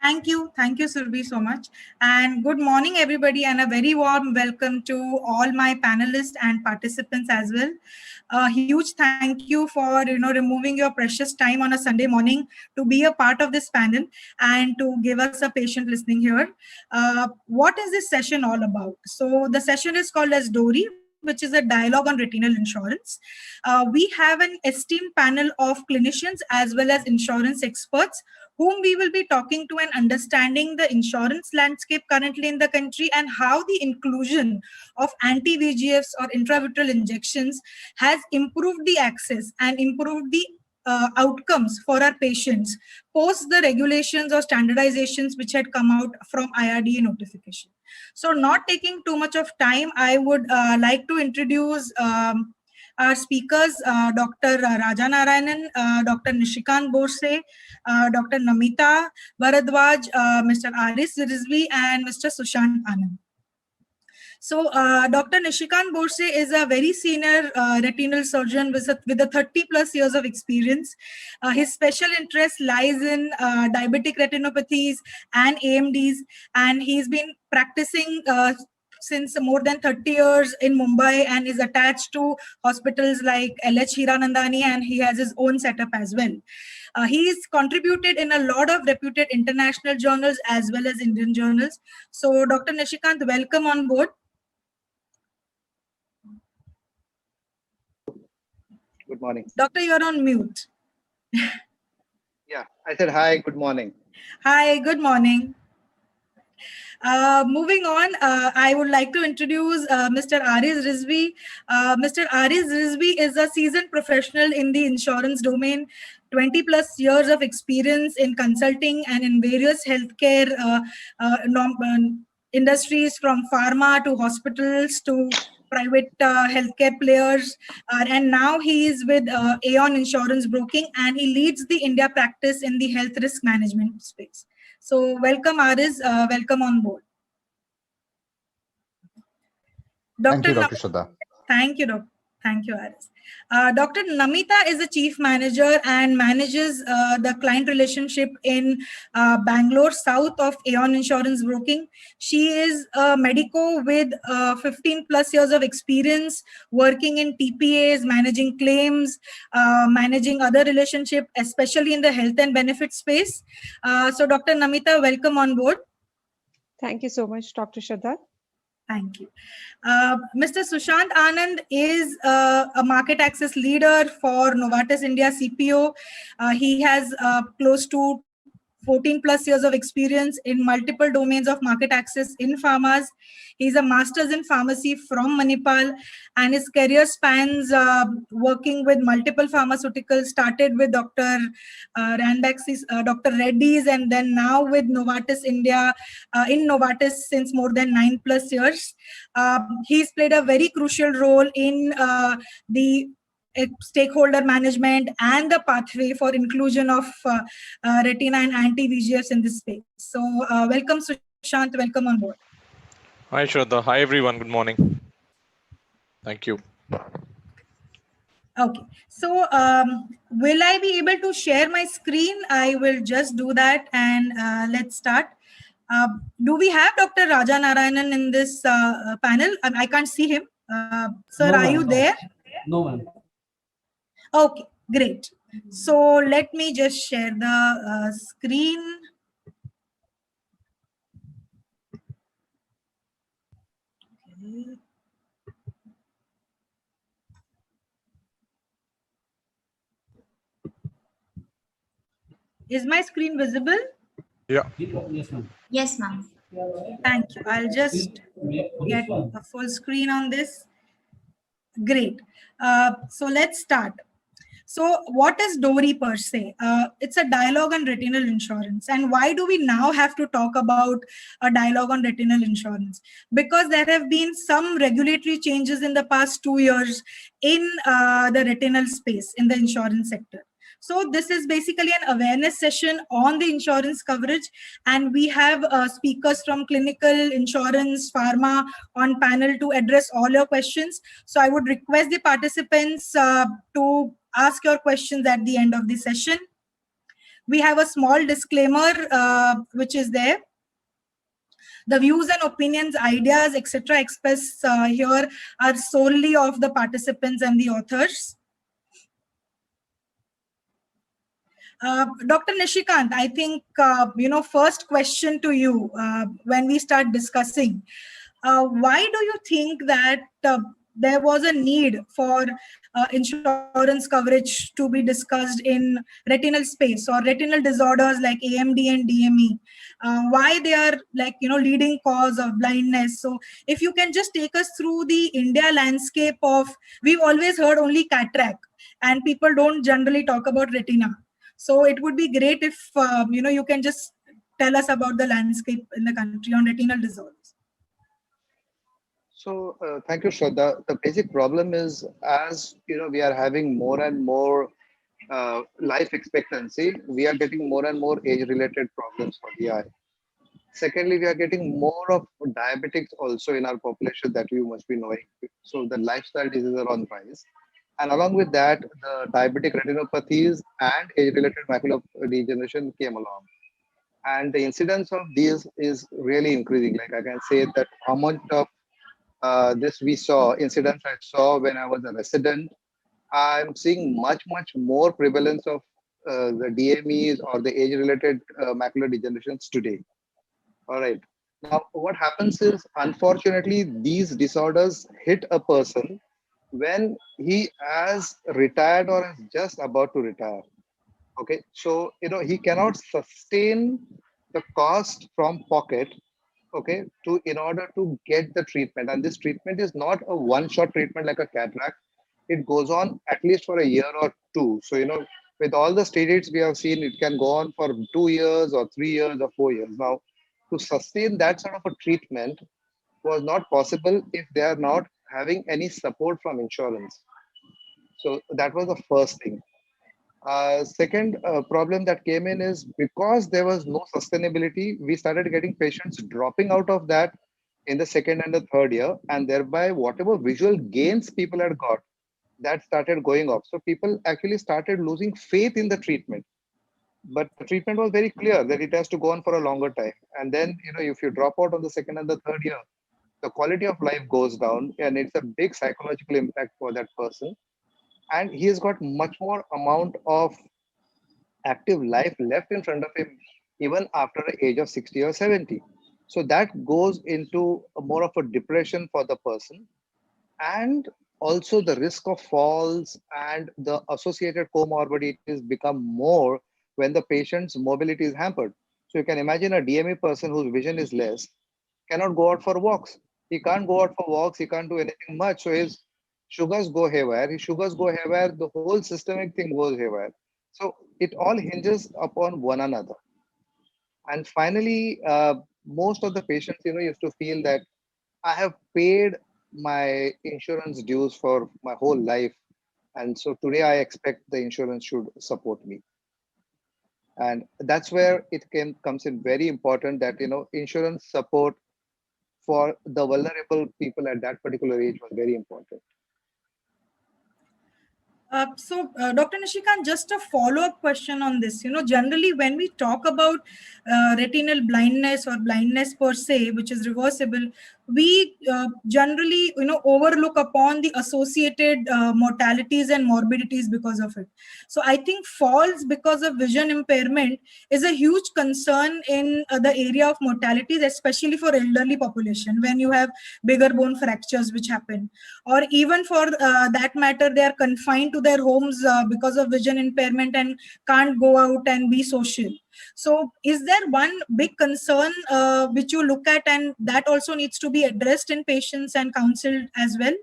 Thank you, Surbhi, so much. And good morning, everybody, and a very warm welcome to all my panelists and participants as well. A huge thank you for removing your precious time on a Sunday morning to be a part of this panel and to give us a patient listening here. What is this session all about? So the session is called as DORI, which is a dialogue on retinal insurance. We have an esteemed panel of clinicians as well as insurance experts whom we will be talking to and understanding the insurance landscape currently in the country and how the inclusion of anti-VGFs or intravitreal injections has improved the access and improved the outcomes for our patients post the regulations or standardizations which had come out from IRDA notification. So not taking too much of time, I would like to introduce our speakers, Dr. Raja Narayanan, Dr. Nishikant Borse, Dr. Namita Bharadwaj, Mr. Aris Rizvi, and Mr. Sushant Anand. So Dr. Nishikant Borse is a very senior retinal surgeon with a 30 plus years of experience. His special interest lies in diabetic retinopathies and AMDs, and he's been practicing since more than 30 years in Mumbai and is attached to hospitals like LH Hiranandani, and he has his own setup as well. He's contributed in a lot of reputed international journals as well as Indian journals. So Dr. Nishikant, welcome on board. Good morning. Doctor, you're on mute. Yeah, I said hi, good morning. Hi, good morning. Moving on, I would like to introduce Mr. Aris Rizvi. Mr. Aris Rizvi is a seasoned professional in the insurance domain, 20 plus years of experience in consulting and in various healthcare industries, from pharma to hospitals to private healthcare players, and now he is with Aon Insurance Broking, and he leads the India practice in the health risk management space. So welcome, Aris. Welcome on board. Thank you, Dr. Shraddha. Thank you, Doctor. Thank you, Aris. Dr. Namita is the chief manager and manages the client relationship in Bangalore, south of Aon Insurance Broking. She is a medico with 15 plus years of experience working in TPAs, managing claims, managing other relationship, especially in the health and benefit space. So Dr. Namita, welcome on board. Thank you so much, Dr. Shraddha. Thank you. Mr. Sushant Anand is a market access leader for Novartis India CPO. He has close to 14 plus years of experience in multiple domains of market access in pharmas. He's a master's in pharmacy from Manipal, and his career spans working with multiple pharmaceuticals, started with Dr. Dr. Reddy's, and then now with Novartis India, in Novartis since more than 9 plus years. He's played a very crucial role in the stakeholder management and the pathway for inclusion of retina and anti-VGFs in this space. So welcome, Sushant, welcome on board. Hi, Shraddha. Hi, everyone. Good morning. Thank you. Okay, so will I be able to share my screen? I will just do that, and let's start. Do we have Dr. Raja Narayanan in this panel? I can't see him. Sir, no, are you there? No, ma'am. Okay, great. So let me just share the screen. Okay. Is my screen visible? Yeah. Yes, ma'am. Yes, ma'am. Thank you. I'll just get a full screen on this. Great. So let's start. So what is DORI per se? It's a dialogue on retinal insurance. And why do we now have to talk about a dialogue on retinal insurance? Because there have been some regulatory changes in the past 2 years in the retinal space in the insurance sector. So this is basically an awareness session on the insurance coverage, and we have speakers from clinical, insurance, pharma on panel to address all your questions. So I would request the participants to ask your questions at the end of the session. we have a small disclaimer which is there. The views and opinions, ideas, etc. expressed here are solely of the participants and the authors. Dr. Nishikant, I think, first question to you when we start discussing, why do you think that there was a need for insurance coverage to be discussed in retinal space or retinal disorders like AMD and DME? Why they are leading cause of blindness? So if you can just take us through the India landscape of, we've always heard only cataract and people don't generally talk about retina. So it would be great if you can just tell us about the landscape in the country on retinal disorders. So thank you, Shraddha. The basic problem is, as we are having more and more life expectancy, we are getting more and more age-related problems for the eye. Secondly, we are getting more of diabetics also in our population that you must be knowing. So the lifestyle diseases are on rise. And along with that, the diabetic retinopathies and age-related macular degeneration came along. And the incidence of these is really increasing. Like I can say that amount of this we saw, incidents I saw when I was a resident, I'm seeing much more prevalence of the DMEs or the age-related macular degenerations today. All right. Now, what happens is, unfortunately, these disorders hit a person when he has retired or is just about to retire. Okay. So, he cannot sustain the cost from pocket, okay, in order to get the treatment. And this treatment is not a one-shot treatment like a cataract. It goes on at least for a year or two. So, with all the steroids we have seen, it can go on for 2 years or 3 years or 4 years. Now, to sustain that sort of a treatment was not possible if they are not having any support from insurance. So that was the first thing. Second problem that came in is, because there was no sustainability, we started getting patients dropping out of that in the second and the third year, and thereby whatever visual gains people had got, that started going off. So people actually started losing faith in the treatment. But the treatment was very clear that it has to go on for a longer time. And then, if you drop out on the second and the third year, the quality of life goes down, and it's a big psychological impact for that person. And he has got much more amount of active life left in front of him, even after the age of 60 or 70. So that goes into more of a depression for the person. And also the risk of falls and the associated comorbidities become more when the patient's mobility is hampered. So you can imagine a DME person whose vision is less cannot go out for walks. He can't go out for walks. He can't do anything much. So his sugars go haywire. His sugars go haywire. The whole systemic thing goes haywire. So it all hinges upon one another. And finally, most of the patients, used to feel that I have paid my insurance dues for my whole life. And so today I expect the insurance should support me. And that's where it comes in very important that, insurance support for the vulnerable people at that particular age was very important. Dr. Nishikant, just a follow-up question on this. Generally when we talk about retinal blindness or blindness per se, which is reversible, we generally, overlook upon the associated mortalities and morbidities because of it. So I think falls because of vision impairment is a huge concern in the area of mortalities, especially for elderly population, when you have bigger bone fractures which happen, or even for that matter, they are confined to their homes because of vision impairment and can't go out and be social. So is there one big concern which you look at, and that also needs to be addressed in patients and counseled as well?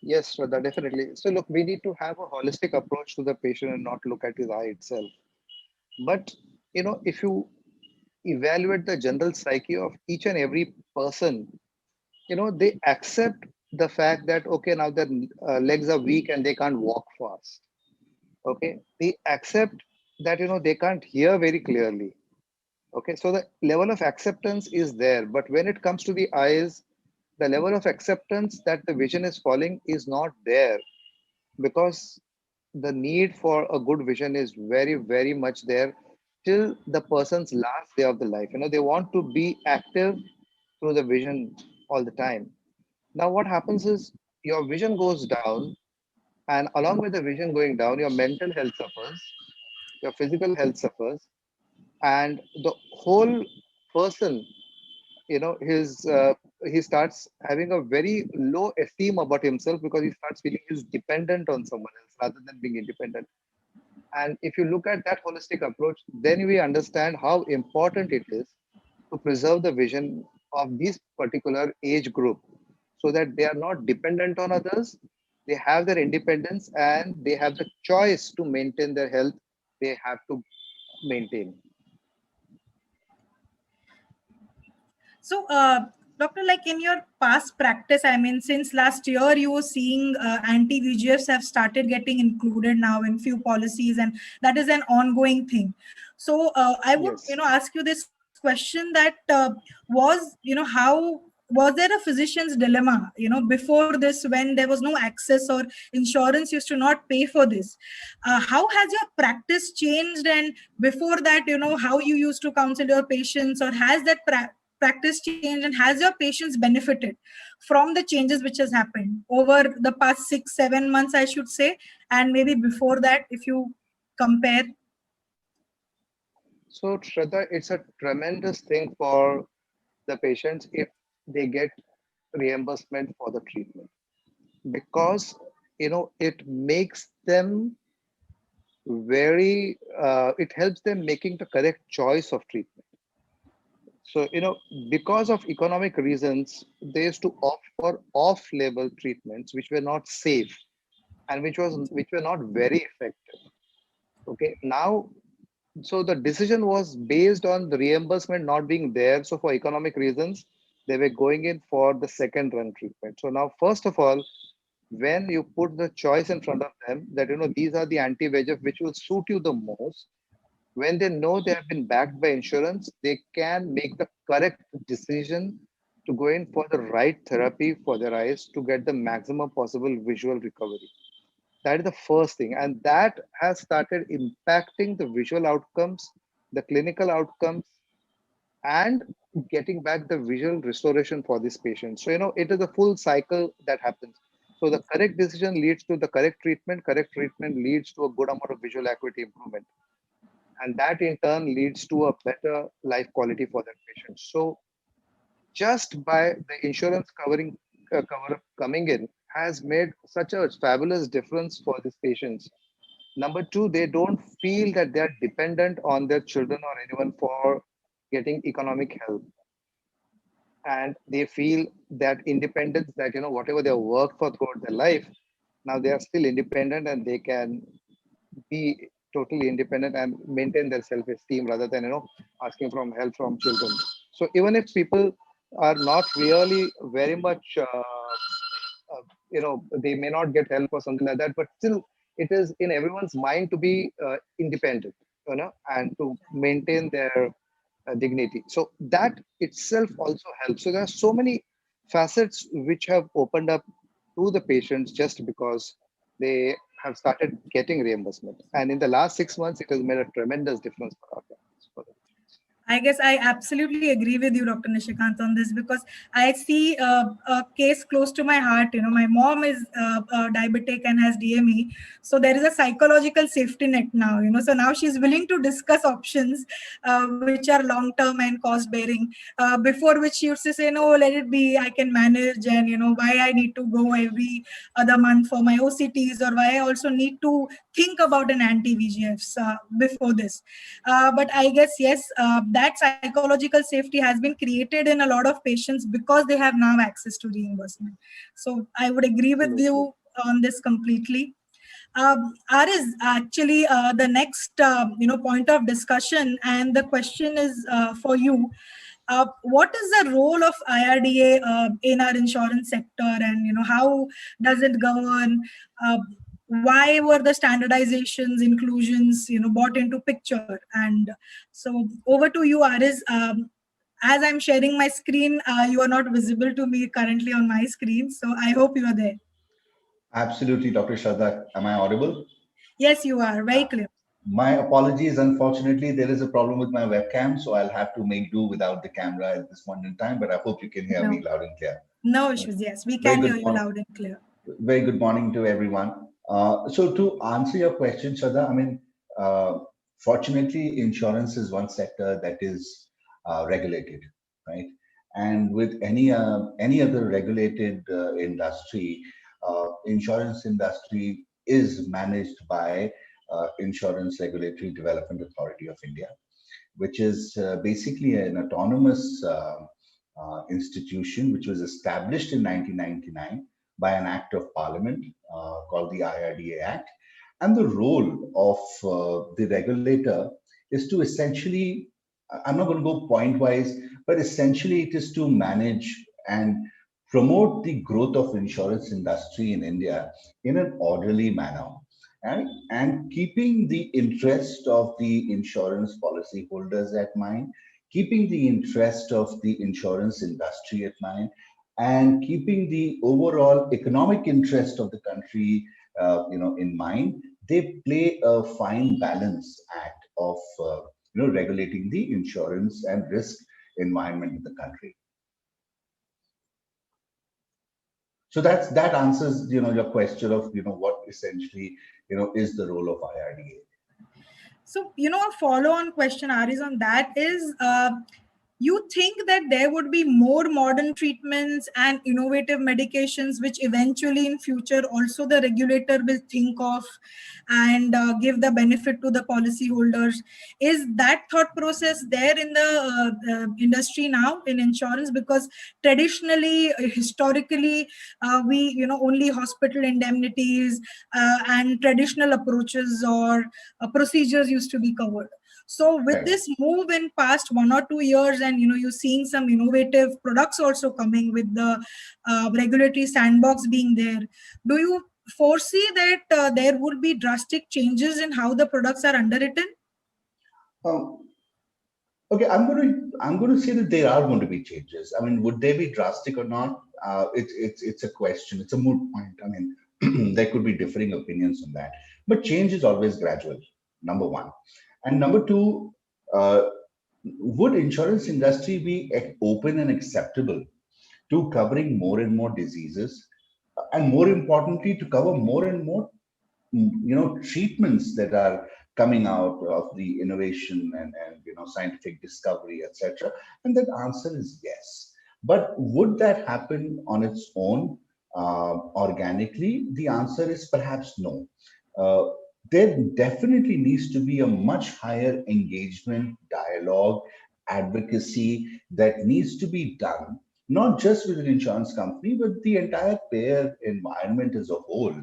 Yes, Shraddha, definitely. So look, we need to have a holistic approach to the patient and not look at his eye itself. But, if you evaluate the general psyche of each and every person, they accept the fact that, okay, now their legs are weak and they can't walk fast. Okay. They accept that, they can't hear very clearly. Okay. So the level of acceptance is there. But when it comes to the eyes, the level of acceptance that the vision is falling is not there, because the need for a good vision is very, very much there till the person's last day of the life. They want to be active through the vision all the time. Now, what happens is your vision goes down, and along with the vision going down, your mental health suffers, your physical health suffers, and the whole person, his he starts having a very low esteem about himself because he starts feeling he's dependent on someone else rather than being independent. And if you look at that holistic approach, then we understand how important it is to preserve the vision of this particular age group so that they are not dependent on others. They have their independence and they have the choice to maintain their health. They have to maintain. So, doctor, like in your past practice, I mean, since last year, you were seeing anti-VGFs have started getting included now in few policies, and that is an ongoing thing. So, I would, Yes. Ask you this question that how was there a physician's dilemma, before this when there was no access or insurance used to not pay for this? How has your practice changed? And before that, how you used to counsel your patients, or has that practice changed, and has your patients benefited from the changes which has happened over the past 6-7 months, I should say, and maybe before that, if you compare? So, Shraddha, it's a tremendous thing for the patients if they get reimbursement for the treatment because it makes them it helps them making the correct choice of treatment. So because of economic reasons they used to opt for off-label treatments which were not safe and which were not very effective. Okay, now, so the decision was based on the reimbursement not being there. So for economic reasons, they were going in for the second run treatment. So now, first of all, when you put the choice in front of them that these are the anti-VEGF which will suit you the most, when they know they have been backed by insurance, they can make the correct decision to go in for the right therapy for their eyes to get the maximum possible visual recovery. That is the first thing. And that has started impacting the visual outcomes, the clinical outcomes, and getting back the visual restoration for this patient. So, it is a full cycle that happens. So the correct decision leads to the correct treatment leads to a good amount of visual acuity improvement. And that in turn leads to a better life quality for that patient. So just by the insurance cover coming in has made such a fabulous difference for these patients. Number two, they don't feel that they are dependent on their children or anyone for getting economic help. And they feel that independence, that, whatever they have worked for throughout their life, now they are still independent and they can be totally independent and maintain their self-esteem rather than, asking from help from children. So even if people are not really very much, they may not get help or something like that, but still it is in everyone's mind to be independent, and to maintain their dignity. So that itself also helps. So there are so many facets which have opened up to the patients just because they have started getting reimbursement. And in the last 6 months, it has made a tremendous difference for our families. I guess I absolutely agree with you, Dr. Nishikant, on this, because I see a case close to my heart. My mom is diabetic and has DME. So there is a psychological safety net now, So now she's willing to discuss options which are long-term and cost-bearing. Before which she used to say, no, let it be, I can manage. And, why I need to go every other month for my OCTs, or why I also need to think about an anti-VGFs before this. But I guess, yes, that psychological safety has been created in a lot of patients because they have now access to reimbursement. So I would agree with you on this completely. Ariz, actually, the next point of discussion, and the question is for you. What is the role of IRDA in our insurance sector, and how does it govern? Why were the standardizations, inclusions, brought into picture? And so over to you, Ariz. As I'm sharing my screen, you are not visible to me currently on my screen, so I hope you are there. Absolutely, Dr. Shraddha. Am I audible? Yes, you are very clear. My apologies. Unfortunately, there is a problem with my webcam, so I'll have to make do without the camera at this point in time, but I hope you can hear me No, loud and clear. no issues. Yes, we Very can hear good you morning. loud and clear. Very good morning to everyone. So to answer your question, Shraddha, I mean, fortunately, insurance is one sector that is regulated, right? And with any other regulated industry, insurance industry is managed by Insurance Regulatory Development Authority of India, which is basically an autonomous institution which was established in 1999 by an act of parliament called the IRDA Act. And the role of the regulator is to essentially, I'm not going to go point wise, but essentially it is to manage and promote the growth of insurance industry in India in an orderly manner. And keeping the interest of the insurance policyholders at mind, keeping the interest of the insurance industry at mind, and keeping the overall economic interest of the country, in mind, they play a fine balance act of, regulating the insurance and risk environment in the country. So that answers, your question of, what essentially, is the role of IRDA. So, a follow-on question, Aris, on that is, you think that there would be more modern treatments and innovative medications, which eventually in future also the regulator will think of and give the benefit to the policyholders? Is that thought process there in the industry now in insurance? Because traditionally, historically, we, only hospital indemnities and traditional approaches or procedures used to be covered. So with this move in past 1 or 2 years, and you're seeing some innovative products also coming with the regulatory sandbox being there, do you foresee that there would be drastic changes in how the products are underwritten? Okay, I'm going to say that there are going to be changes. I mean, would they be drastic or not? It's a question. It's a moot point. I mean, there could be differing opinions on that. But change is always gradual. Number one. And number two, would insurance industry be open and acceptable to covering more and more diseases, and more importantly, to cover more and more, treatments that are coming out of the innovation and scientific discovery, etc.? And that answer is yes. But would that happen on its own, organically? The answer is perhaps no. There definitely needs to be a much higher engagement, dialogue, advocacy that needs to be done, not just with an insurance company, but the entire payer environment as a whole,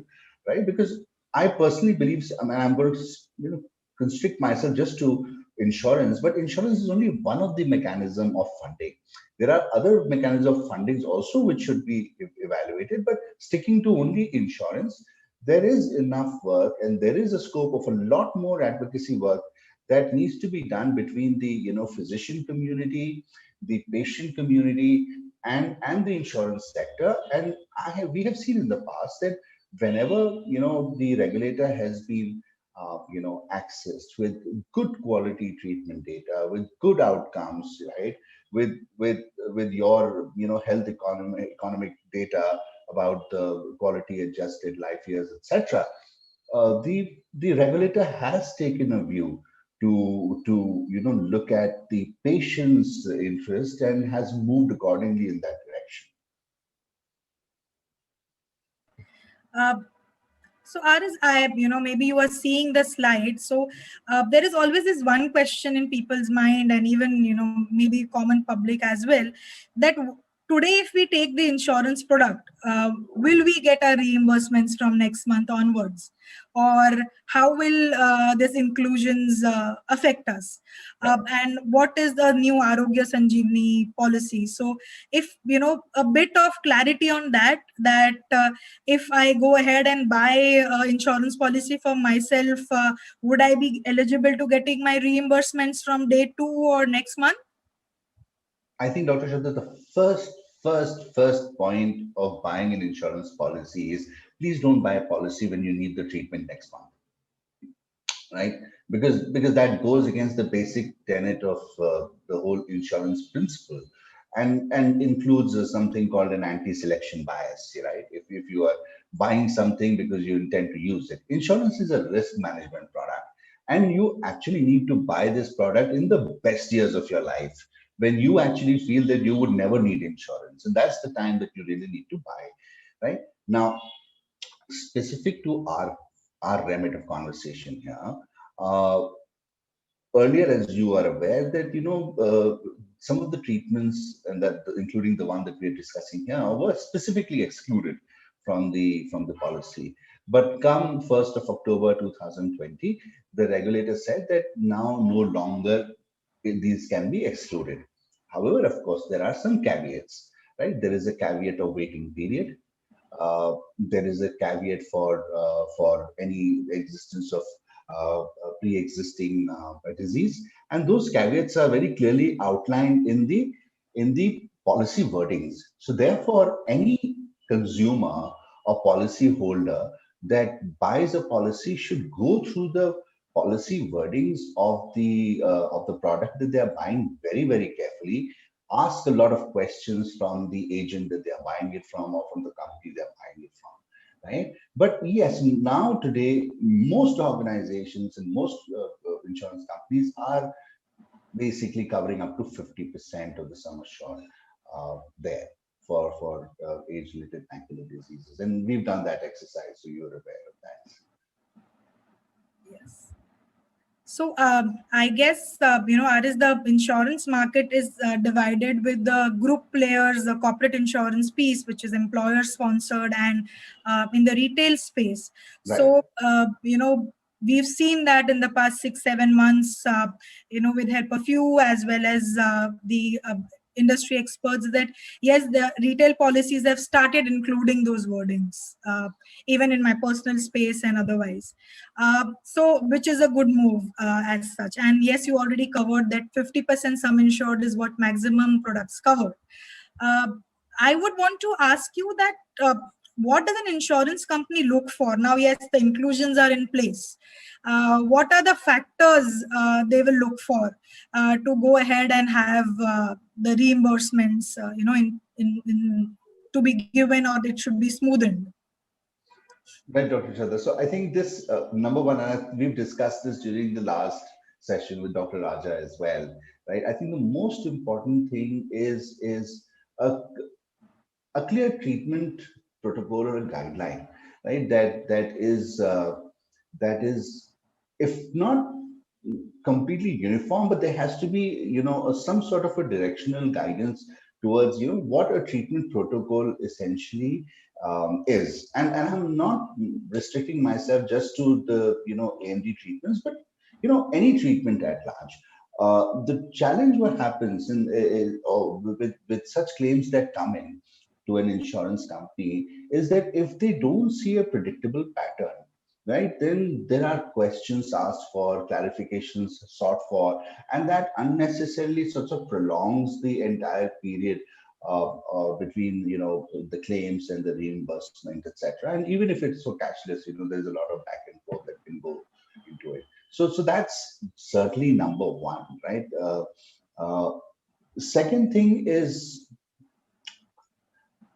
right? Because I personally believe, I mean, I'm going to constrict myself just to insurance, but insurance is only one of the mechanism of funding. There are other mechanisms of fundings also which should be evaluated, but sticking to only insurance, there is enough work and there is a scope of a lot more advocacy work that needs to be done between the physician community, the patient community, and the insurance sector. And we have seen in the past that whenever the regulator has been accessed with good quality treatment data, with good outcomes, right, with your health economic data about the quality adjusted life years, etc., the regulator has taken a view to look at the patient's interest and has moved accordingly in that direction. So Aris, maybe you are seeing the slide. So there is always this one question in people's mind, and even, maybe common public as well, that today, if we take the insurance product, will we get our reimbursements from next month onwards? Or how will these inclusions affect us? And what is the new Arogya Sanjeevani policy? So if, a bit of clarity on that if I go ahead and buy insurance policy for myself, would I be eligible to getting my reimbursements from day 2 or next month? I think, Dr. Shraddha, the first point of buying an insurance policy is, please don't buy a policy when you need the treatment next month. right? Because that goes against the basic tenet of the whole insurance principle, and includes something called an anti-selection bias, right? If you are buying something because you intend to use it, insurance is a risk management product, and you actually need to buy this product in the best years of your life, when you actually feel that you would never need insurance, and that's the time that you really need to buy, right? Now, specific to our remit of conversation here, uh, earlier, as you are aware, that some of the treatments, and that including the one that we're discussing here, were specifically excluded from the policy. But come 1st of October 2020, the regulator said that now no longer these can be excluded. However, of course, there are some caveats, right? There is a caveat of waiting period. There is a caveat for any existence of pre-existing disease, and those caveats are very clearly outlined in the policy wordings. So, therefore, any consumer or policy holder that buys a policy should go through the policy wordings of the product that they are buying very, very carefully, ask a lot of questions from the agent that they are buying it from, or from the company they're buying it from, right? But yes, now today, most organizations and most insurance companies are basically covering up to 50% of the sum assured there for age-related macular diseases. And we've done that exercise, so you're aware of that. Yes. So I guess Aris, the insurance market is divided with the group players, the corporate insurance piece, which is employer sponsored, and in the retail space. Right. So we've seen that in the past 6-7 months, with help of you as well as the industry experts, that yes, the retail policies have started including those wordings, even in my personal space and otherwise. So which is a good move as such. And yes, you already covered that 50% sum insured is what maximum products cover. I would want to ask you that what does an insurance company look for? Now, yes, the inclusions are in place. What are the factors they will look for to go ahead and have the reimbursements, to be given, or it should be smoothened? Right, Dr. Shraddha. So I think this, number one, we've discussed this during the last session with Dr. Raja as well, right? I think the most important thing is a, a clear treatment protocol or a guideline, right? That is, if not completely uniform, but there has to be, some sort of a directional guidance towards, what a treatment protocol essentially is. And I'm not restricting myself just to the, AMD treatments, but, any treatment at large. The challenge what happens with such claims that come in to an insurance company is that if they don't see a predictable pattern, right, then there are questions asked for, clarifications sought for, and that unnecessarily sort of prolongs the entire period between the claims and the reimbursement, etc. And even if it's so cashless, there's a lot of back and forth that can go into it. So that's certainly number one, right? Second thing is,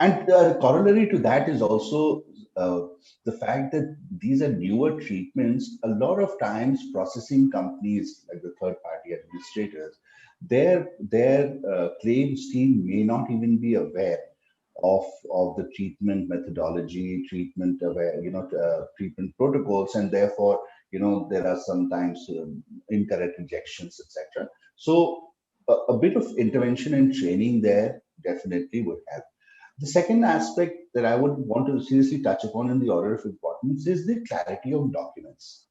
and corollary to that is also the fact that these are newer treatments. A lot of times, processing companies like the third-party administrators, their claims team may not even be aware of the treatment methodology, treatment treatment protocols, and therefore there are sometimes incorrect injections, etc. So a bit of intervention and training there definitely would help. The second aspect that I would want to seriously touch upon in the order of importance is the clarity of documents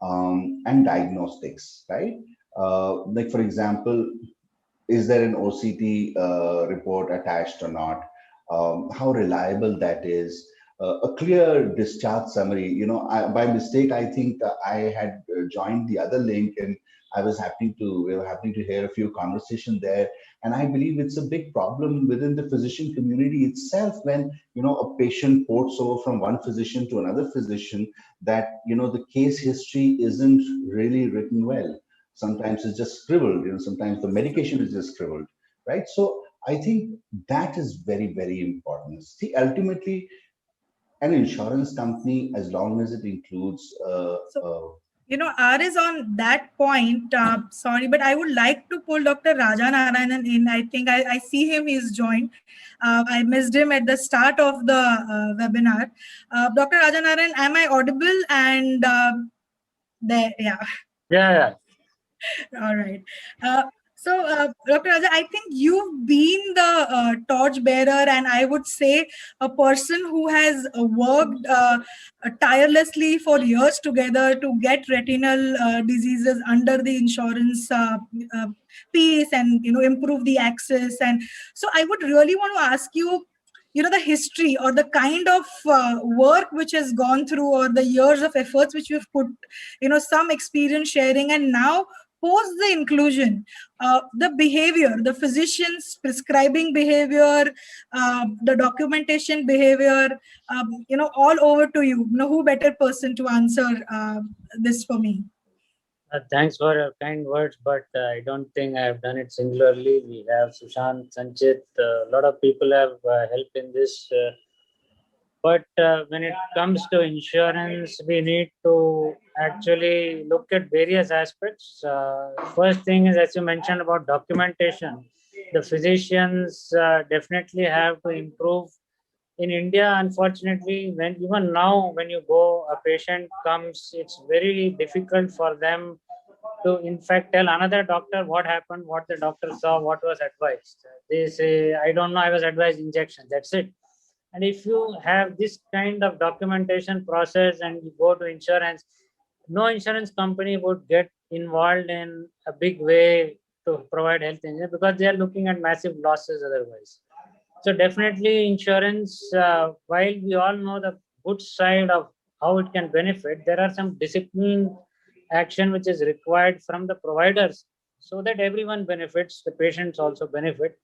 and diagnostics, right? Like, for example, is there an OCT report attached or not? How reliable that is? A clear discharge summary. By mistake, I think I had joined the other link, and we were happening to hear a few conversations there. And I believe it's a big problem within the physician community itself when, a patient ports over from one physician to another physician, that, the case history isn't really written well. Sometimes it's just scribbled, sometimes the medication is just scribbled, right? So I think that is very, very important. See, ultimately, an insurance company, as long as it includes R is on that point. Sorry, but I would like to pull Dr. Raja Narayanan in. I think I see him, he's joined. I missed him at the start of the webinar. Dr. Raja Narayanan, am I audible? And there, yeah. Yeah. All right. So, Dr. Raja, I think you've been the torch bearer, and I would say a person who has worked tirelessly for years together to get retinal diseases under the insurance piece and improve the access. And so, I would really want to ask you, the history or the kind of work which has gone through, or the years of efforts which we've put, some experience sharing, and now post the inclusion, the behavior, the physician's prescribing behavior, the documentation behavior, all over to you. Who better person to answer this for me? Thanks for your kind words, but I don't think I have done it singularly. We have Sushant, Sanchit, a lot of people have helped in this. But when it comes to insurance, we need to actually look at various aspects. First thing is, as you mentioned about documentation, the physicians definitely have to improve. In India, unfortunately, even now, when you go, a patient comes, it's very difficult for them to, in fact, tell another doctor what happened, what the doctor saw, what was advised. They say, I don't know, I was advised injection, that's it. And if you have this kind of documentation process and you go to insurance, no insurance company would get involved in a big way to provide health insurance, because they are looking at massive losses otherwise. So definitely insurance, while we all know the good side of how it can benefit, there are some discipline action which is required from the providers so that everyone benefits, the patients also benefit.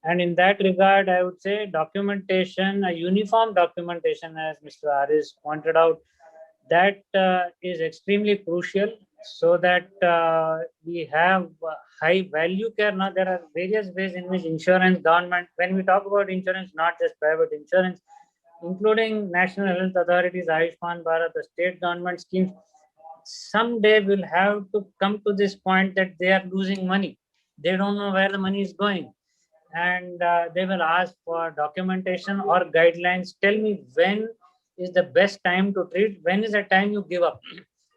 And in that regard, I would say documentation, a uniform documentation, as Mr. Aris pointed out, that is extremely crucial, so that we have high value care. Now, there are various ways in which insurance, government, when we talk about insurance, not just private insurance, including national health authorities, Ayushman Bharat, the state government schemes, someday will have to come to this point that they are losing money. They don't know where the money is going. And they will ask for documentation or guidelines. Tell me, when is the best time to treat? When is the time you give up?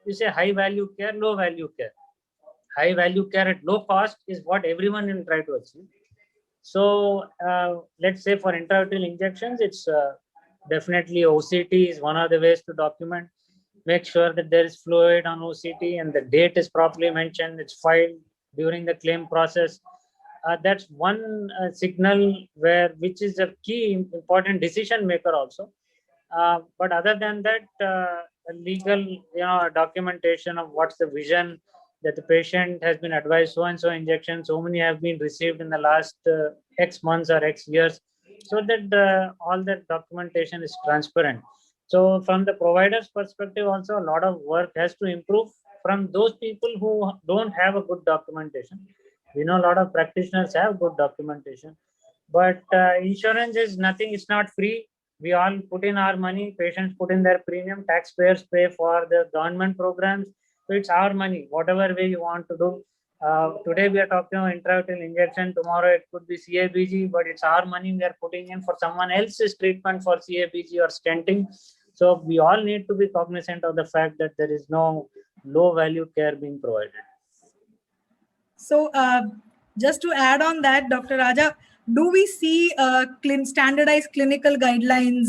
You say high value care, low value care. High value care at low cost is what everyone will try to achieve. So let's say for intraretinal injections, it's definitely OCT is one of the ways to document. Make sure that there is fluid on OCT and the date is properly mentioned. It's filed during the claim process. That's one signal which is a key important decision maker also. But other than that, legal documentation of what's the vision, that the patient has been advised so and so injections, so many have been received in the last X months or X years, so that all that documentation is transparent. So from the provider's perspective also, a lot of work has to improve from those people who don't have a good documentation. We know a lot of practitioners have good documentation, but insurance is nothing, it's not free. We all put in our money, patients put in their premium, taxpayers pay for the government programs. So it's our money, whatever way you want to do. Today we are talking about intraretinal injection, tomorrow it could be CABG, but it's our money we are putting in for someone else's treatment for CABG or stenting. So we all need to be cognizant of the fact that there is no low value care being provided. So just to add on that, Dr. Raja, do we see standardized clinical guidelines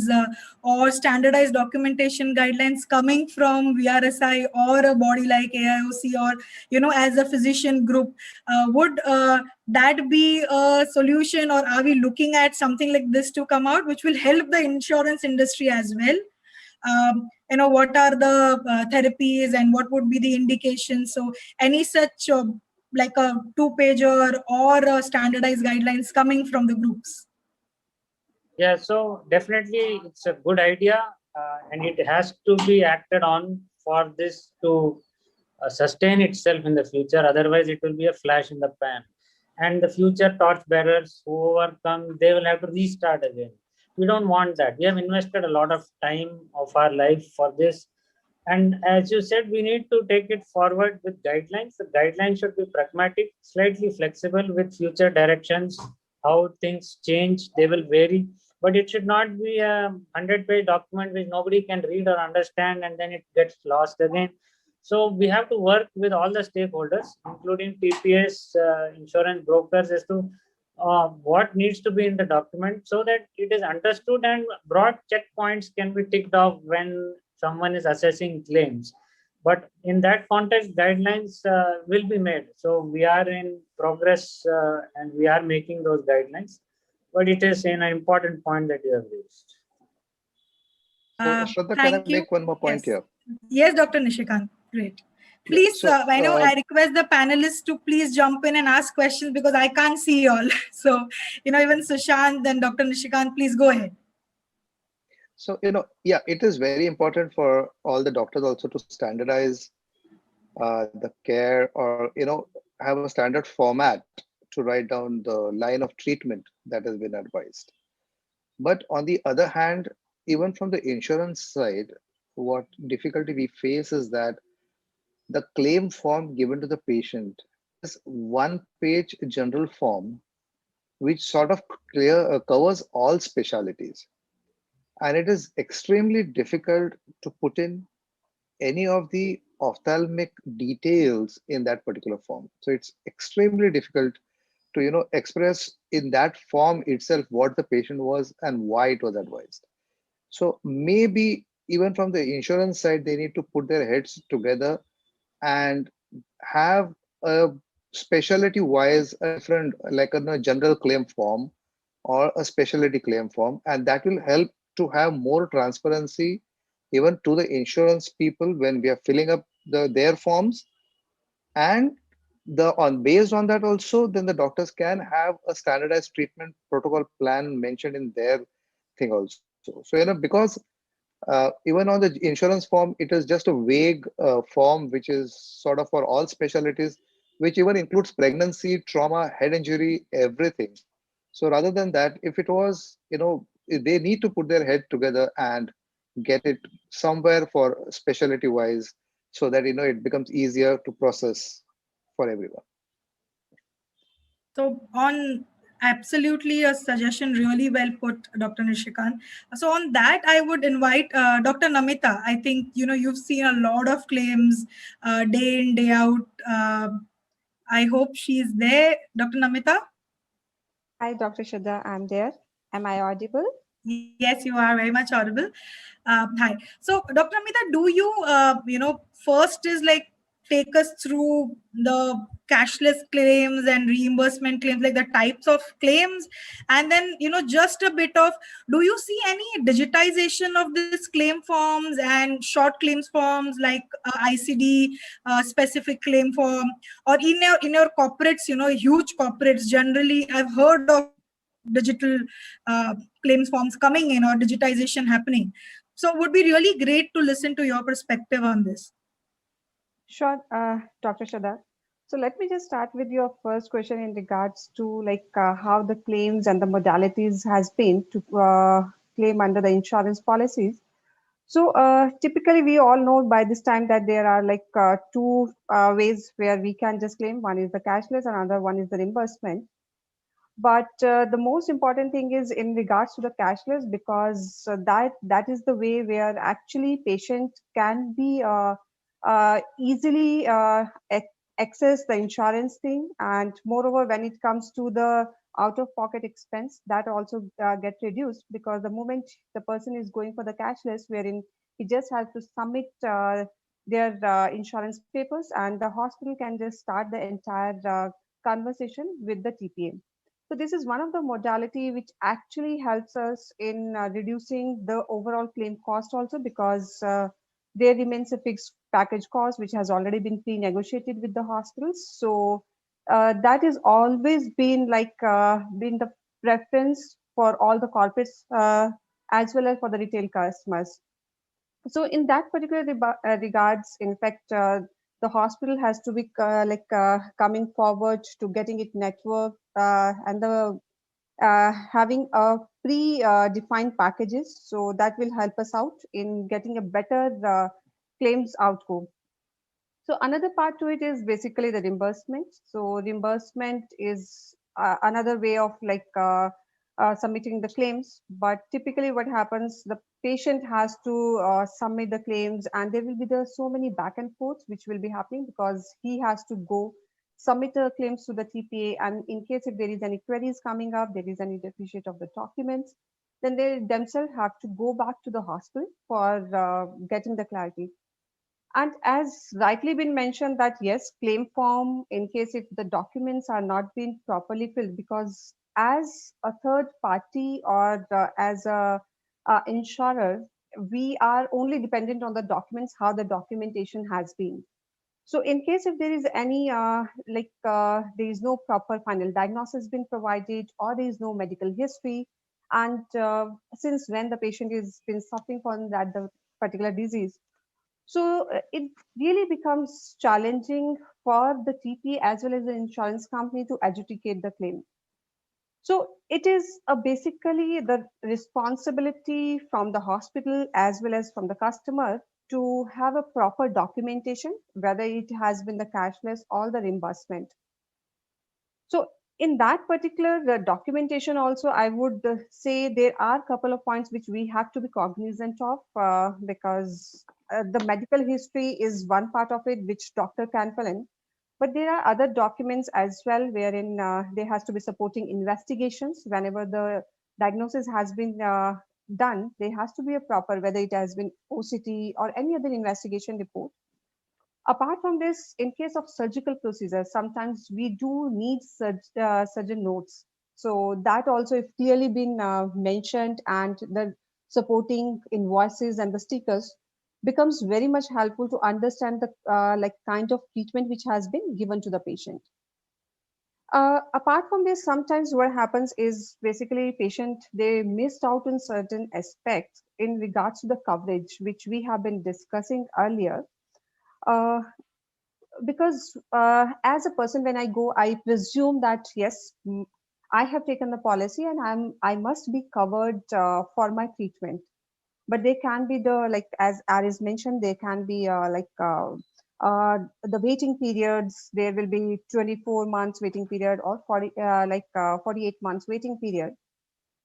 or standardized documentation guidelines coming from VRSI or a body like AIOC, or as a physician group? Would that be a solution, or are we looking at something like this to come out, which will help the insurance industry as well? what are the therapies and what would be the indications. So any such like a 2-pager or standardized guidelines coming from the groups? Yeah, so definitely it's a good idea, and it has to be acted on for this to sustain itself in the future. Otherwise, it will be a flash in the pan. And the future torch bearers who overcome, they will have to restart again. We don't want that. We have invested a lot of time of our life for this. And as you said, we need to take it forward with guidelines. The guidelines should be pragmatic, slightly flexible with future directions. How things change, they will vary. But it should not be a 100-page document which nobody can read or understand, and then it gets lost again. So we have to work with all the stakeholders, including TPS, insurance brokers, as to what needs to be in the document so that it is understood and broad checkpoints can be ticked off when someone is assessing claims. But in that context, guidelines will be made. So we are in progress and we are making those guidelines. But it is an important point that you have raised. So, Shraddha, can I Thank you. make one more point Yes. here? Yes, Dr. Nishikant. Great. Please, So, I know I request the panelists to please jump in and ask questions because I can't see you all. So, even Sushant and Dr. Nishikant, please go ahead. So, yeah, it is very important for all the doctors also to standardize the care, or, have a standard format to write down the line of treatment that has been advised. But on the other hand, even from the insurance side, what difficulty we face is that the claim form given to the patient is one-page general form, which sort of covers all specialties. And it is extremely difficult to put in any of the ophthalmic details in that particular form. So it's extremely difficult to express in that form itself what the patient was and why it was advised. So maybe even from the insurance side, they need to put their heads together and have a specialty wise a different, like a general claim form or a specialty claim form, and that will help to have more transparency even to the insurance people when we are filling up their forms. And based on that also, then the doctors can have a standardized treatment protocol plan mentioned in their thing also. So because even on the insurance form, it is just a vague form which is sort of for all specialties, which even includes pregnancy, trauma, head injury, everything. So rather than that, if it was, they need to put their head together and get it somewhere for specialty wise, so that it becomes easier to process for everyone. So absolutely a suggestion really well put, Dr. Nishikant. So on that, I would invite Dr. Namita. I think, you've seen a lot of claims day in, day out. I hope she's there. Dr. Namita? Hi, Dr. Shraddha, I'm there. Am I audible? Yes, you are very much audible. Hi. So, Dr. Namita, do you, first is like take us through the cashless claims and reimbursement claims, like the types of claims, and then just a bit of, do you see any digitization of this claim forms and short claims forms like ICD specific claim form, or in your corporates, huge corporates generally, I've heard of digital claims forms coming in or digitization happening. So it would be really great to listen to your perspective on this. Sure, Dr. Shraddha. So let me just start with your first question in regards to how the claims and the modalities has been to claim under the insurance policies. So typically we all know by this time that there are two ways where we can just claim. One is the cashless, another one is the reimbursement. But the most important thing is in regards to the cashless, because that is the way where actually patient can be easily access the insurance thing. And moreover, when it comes to the out-of-pocket expense, that also get reduced, because the moment the person is going for the cashless, wherein he just has to submit their insurance papers, and the hospital can just start the entire conversation with the TPA. So this is one of the modality which actually helps us in reducing the overall claim cost also, because there remains a fixed package cost which has already been pre-negotiated with the hospitals. So that has always been been the preference for all the corporates as well as for the retail customers. So in that particular regards, in fact, the hospital has to be coming forward to getting it network and the having a pre-defined packages. So that will help us out in getting a better claims outcome. So another part to it is basically the reimbursement. So reimbursement is another way of submitting the claims. But typically what happens, the patient has to submit the claims, and there will be so many back and forths which will be happening, because he has to go submit the claims to the TPA. And in case if there is any queries coming up, there is any deficit of the documents, then they themselves have to go back to the hospital for getting the clarity. And as rightly been mentioned that yes, claim form in case if the documents are not being properly filled, because as a third party or as a insurer, we are only dependent on the documents, how the documentation has been. So in case if there is any there is no proper final diagnosis been provided, or there is no medical history, and since when the patient is been suffering from that the particular disease, so it really becomes challenging for the TP as well as the insurance company to adjudicate the claim. So it is basically the responsibility from the hospital as well as from the customer to have a proper documentation, whether it has been the cashless or the reimbursement. So in that particular documentation also, I would say there are a couple of points which we have to be cognizant of, because the medical history is one part of it which doctor can fill in, but there are other documents as well wherein there has to be supporting investigations. Whenever the diagnosis has been done, there has to be a proper, whether it has been OCT or any other investigation report. Apart from this, in case of surgical procedures, sometimes we do need surgeon notes. So that also, if clearly been mentioned, and the supporting invoices and the stickers becomes very much helpful to understand the kind of treatment which has been given to the patient. Apart from this, sometimes what happens is basically patient, they missed out on certain aspects in regards to the coverage, which we have been discussing earlier. Because as a person, when I go, I presume that yes, I have taken the policy and I must be covered for my treatment. But they can be as Aris mentioned, there can be the waiting periods. There will be 24 months waiting period, or 48 months waiting period.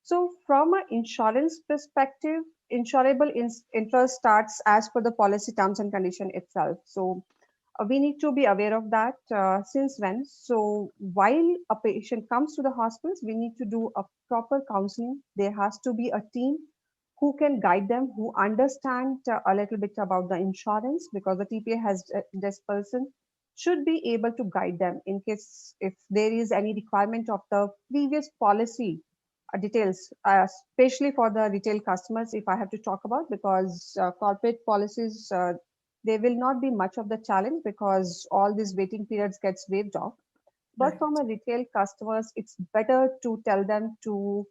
So from an insurance perspective, insurable interest starts as per the policy terms and condition itself. So we need to be aware of that since when. So while a patient comes to the hospitals, we need to do a proper counseling. There has to be a team who can guide them, who understand a little bit about the insurance, because the TPA has this person should be able to guide them in case if there is any requirement of the previous policy details, especially for the retail customers, if I have to talk about, because corporate policies, there will not be much of the challenge because all these waiting periods gets waived off. But Right. from a retail customers, it's better to tell them to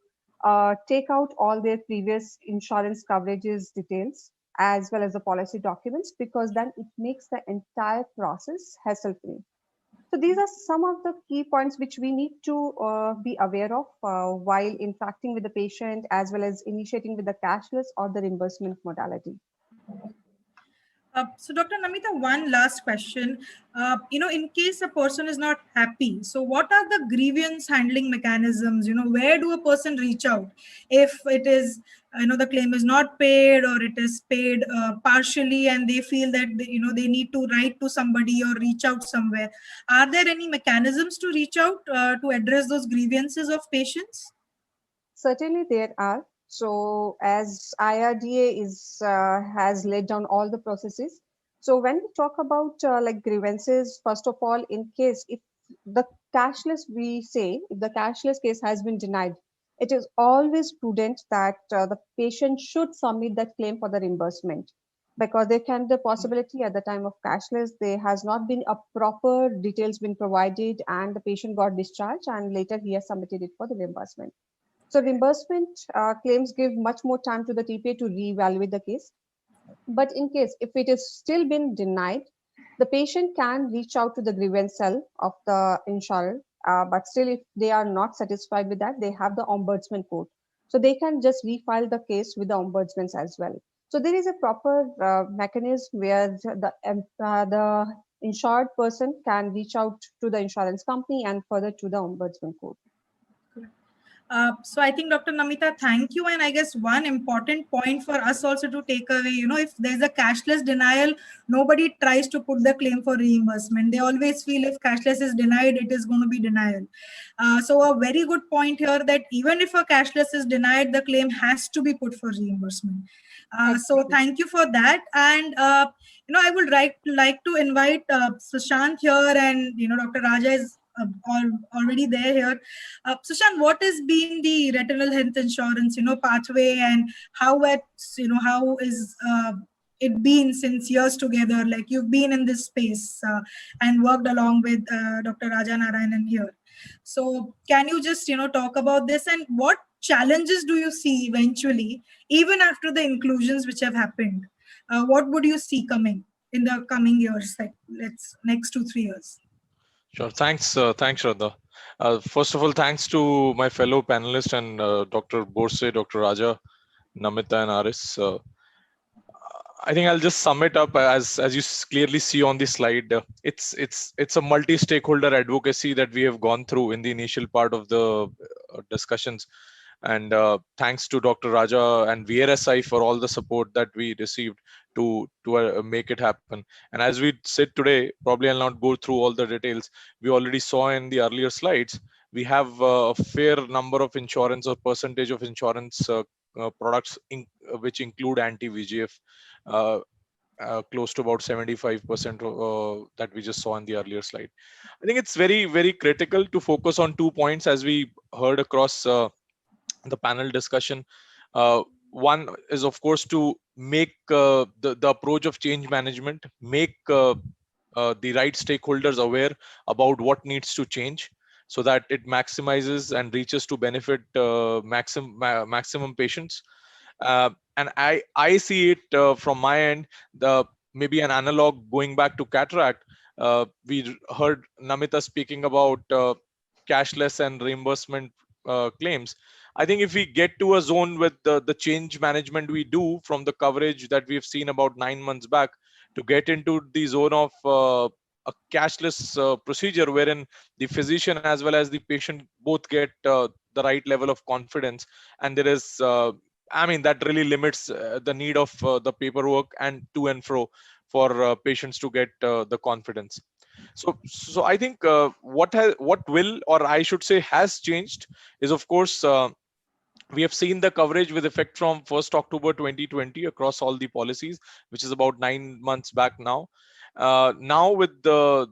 take out all their previous insurance coverages details as well as the policy documents, because then it makes the entire process hassle-free. So these are some of the key points which we need to be aware of while interacting with the patient, as well as initiating with the cashless or the reimbursement modality. So, Dr. Namita, one last question. In case a person is not happy, so what are the grievance handling mechanisms? Where do a person reach out if it is, the claim is not paid, or it is paid partially, and they feel that they need to write to somebody or reach out somewhere? Are there any mechanisms to reach out to address those grievances of patients? Certainly there are. So as IRDA has laid down all the processes. So when we talk about grievances, first of all, in case if the cashless, we say, if the cashless case has been denied, it is always prudent that the patient should submit that claim for the reimbursement, because there can be the possibility at the time of cashless there has not been a proper details been provided and the patient got discharged and later he has submitted it for the reimbursement. So reimbursement claims give much more time to the TPA to reevaluate the case. But in case if it is still been denied, the patient can reach out to the grievance cell of the insurer. But still, if they are not satisfied with that, they have the ombudsman court. So they can just refile the case with the ombudsman as well. So there is a proper mechanism where the insured person can reach out to the insurance company and further to the ombudsman court. So I think Dr. Namita, thank you. And I guess one important point for us also to take away, if there's a cashless denial, nobody tries to put the claim for reimbursement. They always feel if cashless is denied, it is going to be denial. So a very good point here that even if a cashless is denied, the claim has to be put for reimbursement. So thank you for that. And, I would like to invite Sushant here, and, Dr. Raja is already there here. Sushant, what has been the retinal health insurance, pathway, and how is it been since years together? Like you've been in this space and worked along with Dr. Raja Narayanan here. So can you just, talk about this, and what challenges do you see eventually, even after the inclusions which have happened? What would you see coming in the coming years, like next 2-3 years? Sure. Thanks, Shraddha. First of all, thanks to my fellow panelists and Dr. Borse, Dr. Raja, Namita, and Aris. I think I'll just sum it up as you clearly see on the slide. It's a multi-stakeholder advocacy that we have gone through in the initial part of the discussions. And thanks to Dr. Raja and VRSI for all the support that we received to make it happen. And as we sit today, probably I'll not go through all the details. We already saw in the earlier slides, we have a fair number of insurance or percentage of insurance products which include anti-VEGF, close to about 75% that we just saw in the earlier slide. I think it's very, very critical to focus on 2 points as we heard across the panel discussion. One is, of course, to make the approach of change management, make the right stakeholders aware about what needs to change so that it maximizes and reaches to benefit maximum patients. And I see it from my end, maybe an analog going back to cataract. We heard Namita speaking about cashless and reimbursement claims. I think if we get to a zone with the change management we do from the coverage that we've seen about 9 months back to get into the zone of a cashless procedure wherein the physician as well as the patient both get the right level of confidence, and there is that really limits the need of the paperwork and to and fro for patients to get the confidence. So I think what will, or I should say has changed is, of course, we have seen the coverage with effect from 1st October 2020 across all the policies, which is about 9 months back now. Now with the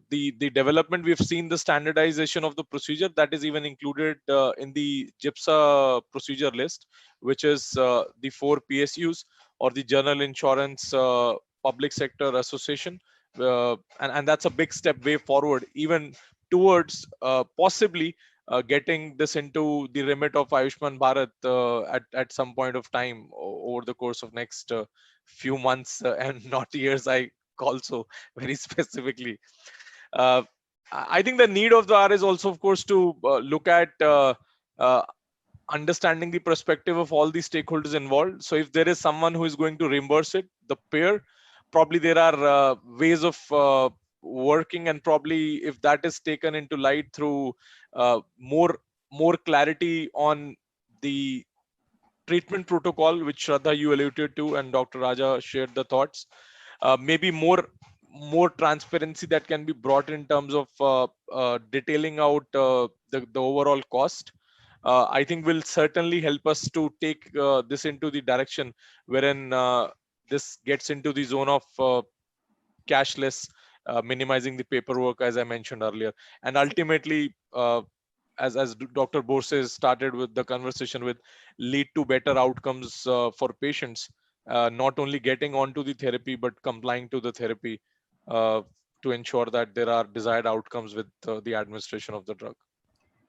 development, we've seen the standardization of the procedure that is even included in the GIPSA procedure list, which is the 4 PSUs or the General Insurance Public Sector Association. And that's a big step way forward, even towards possibly getting this into the remit of Ayushman Bharat at some point of time over the course of next few months and not years, I also very specifically. I think the need of the hour is also, of course, to look at understanding the perspective of all the stakeholders involved. So if there is someone who is going to reimburse it, the payer, probably there are ways of working, and probably if that is taken into light through more clarity on the treatment protocol, which Shraddha you alluded to and Dr. Raja shared the thoughts, maybe more transparency that can be brought in terms of detailing out the overall cost, I think will certainly help us to take this into the direction wherein this gets into the zone of cashless minimizing the paperwork, as I mentioned earlier, and ultimately, as Dr. Borse started with the conversation with, lead to better outcomes for patients, not only getting onto the therapy but complying to the therapy uh, to ensure that there are desired outcomes with the administration of the drug.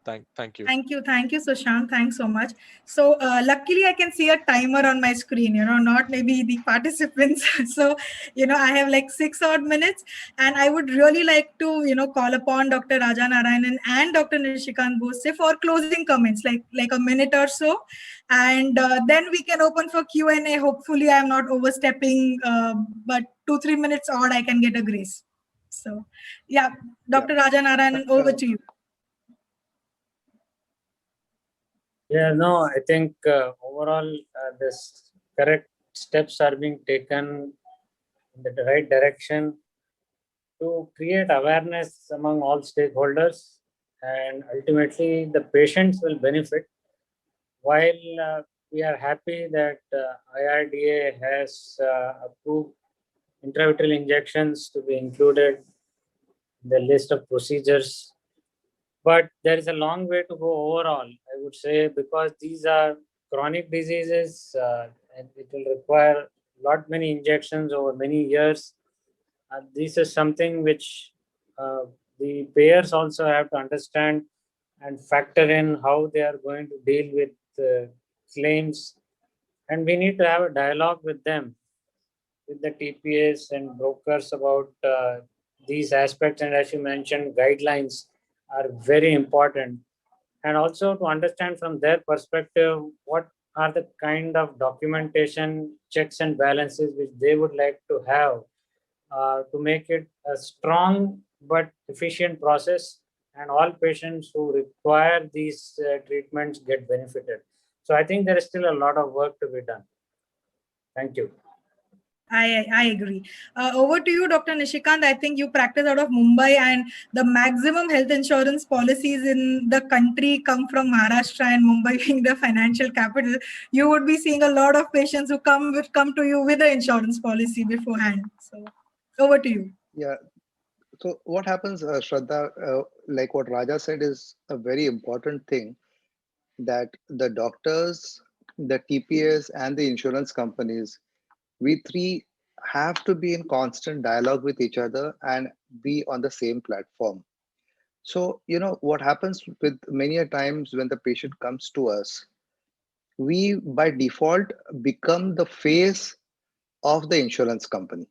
Thank you. Thank you, Sushant. Thanks so much. So luckily, I can see a timer on my screen. Not maybe the participants. So I have like 6 odd minutes, and I would really like to call upon Dr. Raja Narayanan and Dr. Nishikant Bose for closing comments, like a minute or so, and then we can open for Q&A. Hopefully, I'm not overstepping, but 2-3 minutes odd, I can get a grace. So yeah, Dr. Raja Narayanan, over to you. Yeah, no, I think overall this correct steps are being taken in the right direction to create awareness among all stakeholders, and ultimately the patients will benefit. While we are happy that IRDA has approved intravitreal injections to be included in the list of procedures, but there is a long way to go overall, I would say, because these are chronic diseases and it will require many injections over many years. This is something which the payers also have to understand and factor in how they are going to deal with claims. And we need to have a dialogue with them, with the TPAs and brokers about these aspects. And as you mentioned, guidelines are very important. And also to understand from their perspective, what are the kind of documentation, checks and balances which they would like to have to make it a strong but efficient process, and all patients who require these treatments get benefited. So I think there is still a lot of work to be done. Thank you. I agree. Over to you, Dr. Nishikant. I think you practice out of Mumbai, and the maximum health insurance policies in the country come from Maharashtra, and Mumbai being the financial capital, you would be seeing a lot of patients who come to you with the insurance policy beforehand. So over to you. Yeah. So what happens, Shraddha, like what Raja said is a very important thing, that the doctors, the TPAs, and the insurance companies, we three have to be in constant dialogue with each other and be on the same platform. So, what happens with many a times when the patient comes to us, we by default become the face of the insurance company,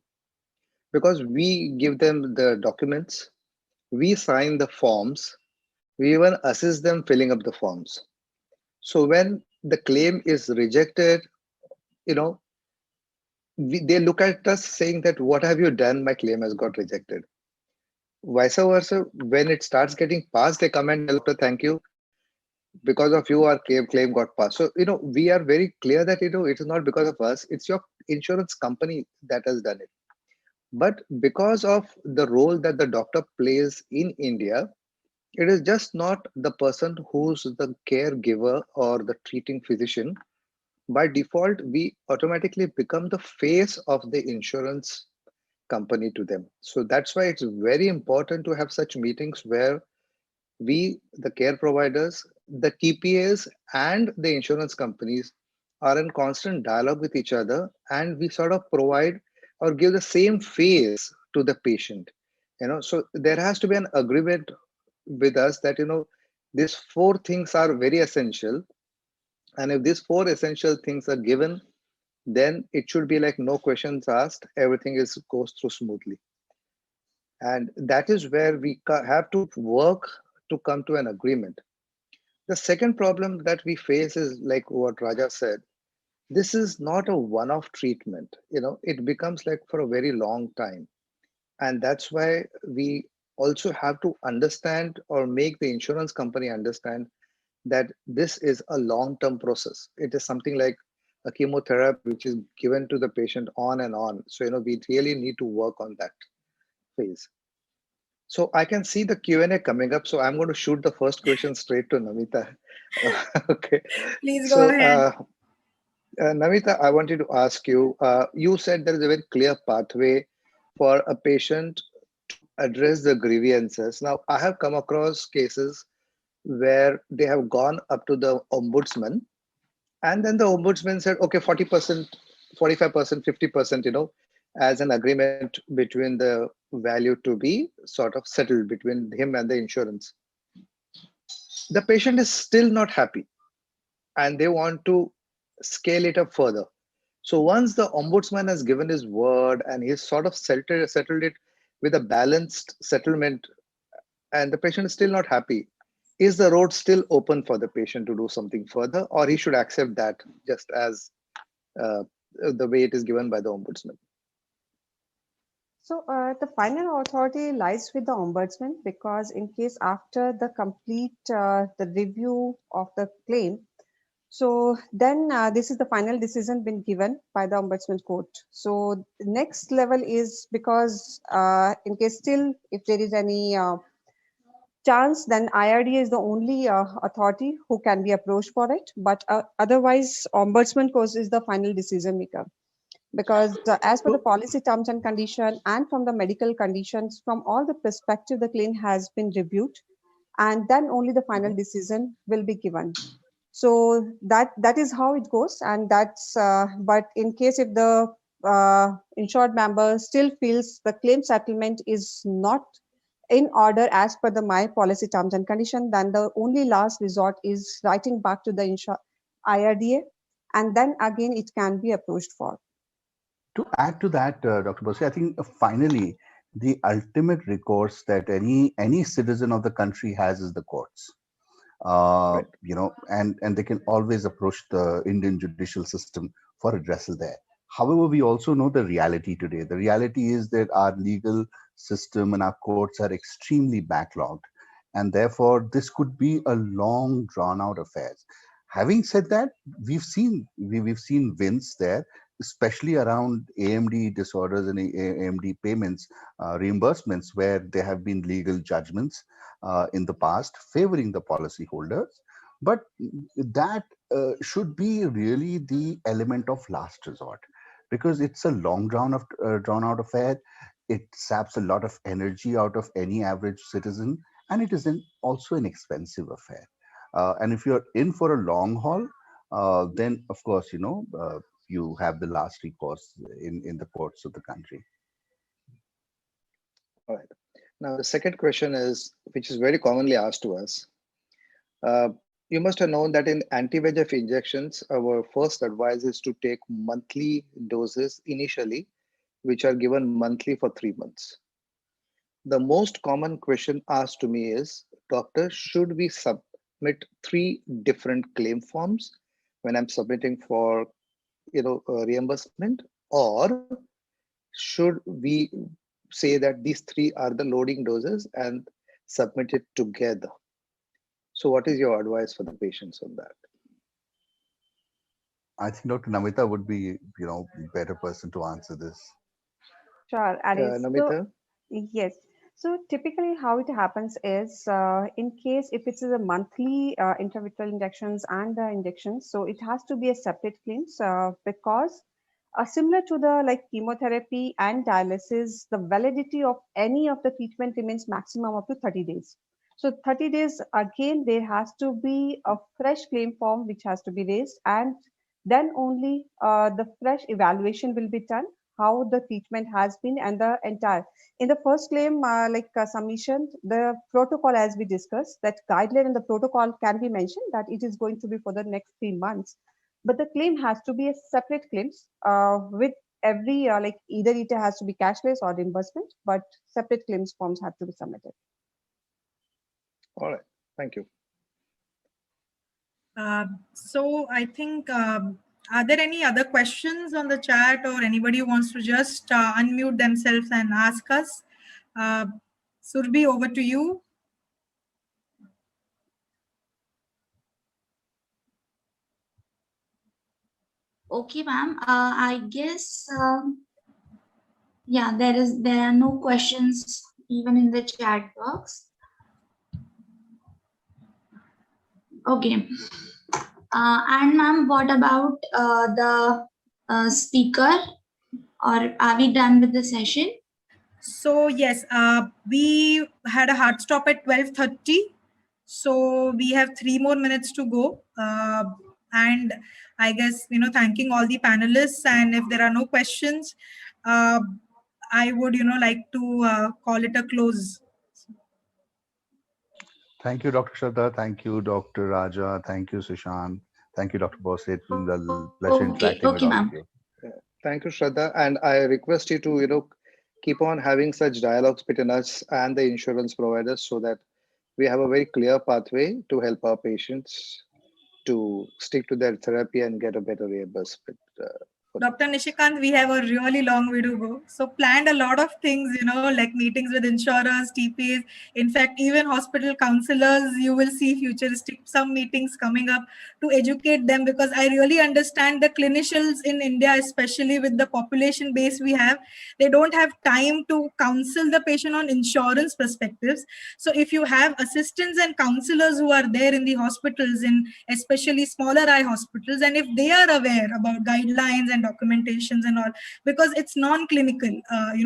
because we give them the documents, we sign the forms, we even assist them filling up the forms. So when the claim is rejected, you know, they look at us saying that, what have you done? My claim has got rejected. Vice versa, when it starts getting passed, they come and tell, doctor, thank you. Because of you, our claim got passed. So, we are very clear that, it is not because of us, it's your insurance company that has done it. But because of the role that the doctor plays in India, it is just not the person who's the caregiver or the treating physician. By default, we automatically become the face of the insurance company to them. So that's why it's very important to have such meetings where we, the care providers, the TPAs, and the insurance companies are in constant dialogue with each other, and we sort of provide or give the same face to the patient. So there has to be an agreement with us that these four things are very essential, and if these four essential things are given, then it should be like no questions asked, everything goes through smoothly. And that is where we have to work to come to an agreement. The second problem that we face is like what Raja said. This is not a one-off treatment. It becomes like for a very long time. And that's why we also have to understand, or make the insurance company understand, that this is a long-term process. It is something like a chemotherapy which is given to the patient on and on. So, we really need to work on that phase. So I can see the Q&A coming up. So I'm going to shoot the first question straight to Namita. Okay. Please go ahead. Namita, I wanted to ask you, you said there is a very clear pathway for a patient to address the grievances. Now, I have come across cases where they have gone up to the ombudsman, and then the ombudsman said, okay, 40%, 45%, 50%, as an agreement between the value to be sort of settled between him and the insurance. The patient is still not happy, and they want to scale it up further. So once the ombudsman has given his word and he's sort of settled it with a balanced settlement, and the patient is still not happy, is the road still open for the patient to do something further, or he should accept that just as the way it is given by the ombudsman? So the final authority lies with the ombudsman, because in case after the complete the review of the claim, so then this is the final decision been given by the ombudsman court. So the next level is, because in case still if there is any chance, then IRDA is the only authority who can be approached for it. But otherwise, ombudsman court is the final decision maker, because as per the policy terms and condition and from the medical conditions, from all the perspective, the claim has been reviewed, and then only the final decision will be given. So that is how it goes, and that's but in case if the insured member still feels the claim settlement is not in order as per the my policy terms and condition, then the only last resort is writing back to the IRDA, and then again it can be approached for. To add to that, Dr. Bose, I think finally the ultimate recourse that any citizen of the country has is the courts. Right. And they can always approach the Indian judicial system for redressal there. However, we also know the reality today. The reality is that our legal system and our courts are extremely backlogged, and therefore this could be a long, drawn-out affair. Having said that, we've seen wins there, especially around AMD disorders and AMD payments, reimbursements, where there have been legal judgments in the past favoring the policyholders. But that should be really the element of last resort, because it's a long drawn out affair. It saps a lot of energy out of any average citizen, and it is also an expensive affair. And if you're in for a long haul, then of course, you have the last recourse in the courts of the country. All right. Now, the second question is, which is very commonly asked to us. You must have known that in anti-VEGF injections, our first advice is to take monthly doses initially, which are given monthly for 3 months. The most common question asked to me is, doctor, should we submit 3 different claim forms when I'm submitting for reimbursement, or should we say that these 3 are the loading doses and submit it together? So what is your advice for the patients on that? I think Dr. Namita would be, better person to answer this. Sure, Aris. Namita? Yes. So typically how it happens is, in case if it's a monthly intravitreal injections and the injections, so it has to be a separate claims, because similar to the like chemotherapy and dialysis, the validity of any of the treatment remains maximum up to 30 days. So 30 days, again, there has to be a fresh claim form which has to be raised, and then only the fresh evaluation will be done, how the treatment has been and the entire. In the first claim, submission, the protocol, as we discussed, that guideline in the protocol can be mentioned that it is going to be for the next 3 months. But the claim has to be a separate claims with every, either it has to be cashless or reimbursement, but separate claims forms have to be submitted. All right, thank you. So I think, are there any other questions on the chat, or anybody who wants to just unmute themselves and ask us? Surbhi, over to you. Okay, ma'am. I guess, yeah, there are no questions even in the chat box. Okay. And ma'am, what about the speaker? Or are we done with the session? So yes, we had a hard stop at 12:30. So we have 3 more minutes to go. And I guess, thanking all the panelists. And if there are no questions, uh, I would, like to call it a close. Thank you, Dr. Shraddha. Thank you, Dr. Raja. Thank you, Sushant. Thank you, Dr. Bose. It's been a pleasure interacting with Okay, all of ma'am. you. Thank you, Shraddha. And I request you to, keep on having such dialogues between us and the insurance providers so that we have a very clear pathway to help our patients to stick to their therapy and get a better reimbursement. For Dr. Nishikant, we have a really long way to go. So planned a lot of things, like meetings with insurers, TPs. In fact, even hospital counselors, you will see futuristic some meetings coming up to educate them, because I really understand the clinicians in India, especially with the population base we have, they don't have time to counsel the patient on insurance perspectives. So if you have assistants and counselors who are there in the hospitals, in especially smaller eye hospitals, and if they are aware about guidelines and documentations and all, because it's non-clinical,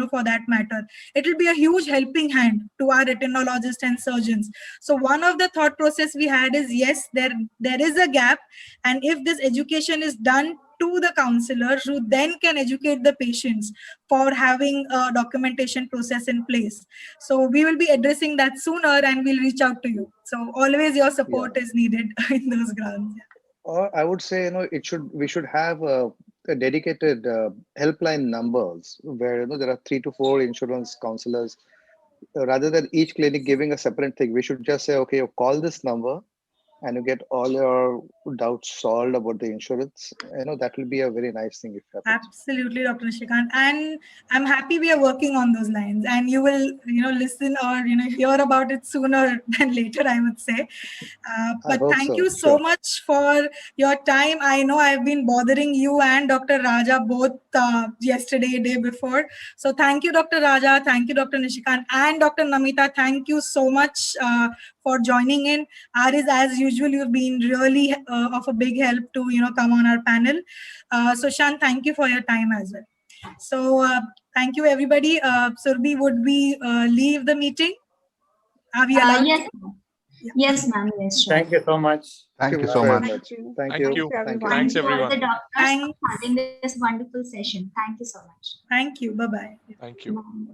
for that matter, it will be a huge helping hand to our retinologists and surgeons. So one of the thought process we had is, yes, there is a gap, and if this education is done to the counselors, who then can educate the patients for having a documentation process in place. So we will be addressing that sooner, and we'll reach out to you. So always your support is needed in those grounds. Or I would say, we should have a dedicated helpline numbers where, there are 3 to 4 insurance counselors. Rather than each clinic giving a separate thing, we should just say, okay, you call this number and you get all your doubts solved about the insurance. That will be a very nice thing if happens. Absolutely, Dr. Nishikant. And I'm happy we are working on those lines, and you will, listen or, hear about it sooner than later, I would say. But hope thank so, you so sure. much for your time. I know I've been bothering you and Dr. Raja both yesterday, day before. So thank you, Dr. Raja. Thank you, Dr. Nishikant, and Dr. Namita. Thank you so much for joining in. Aris, as usual, you've been really of a big help to, come on our panel. Sushant, thank you for your time as well. So thank you, everybody. Surbi, would we leave the meeting? Are we allowed? Yes, ma'am. Yes, ma'am. Yes, sure. Thank you so much. Thank you very so much. much. you. Thank Thank you. you. Thank you. Thanks, Thank you all everyone. the doctors Thanks. for having this wonderful session. Thank you so much. Thank you. Bye-bye. Thank you. Bye.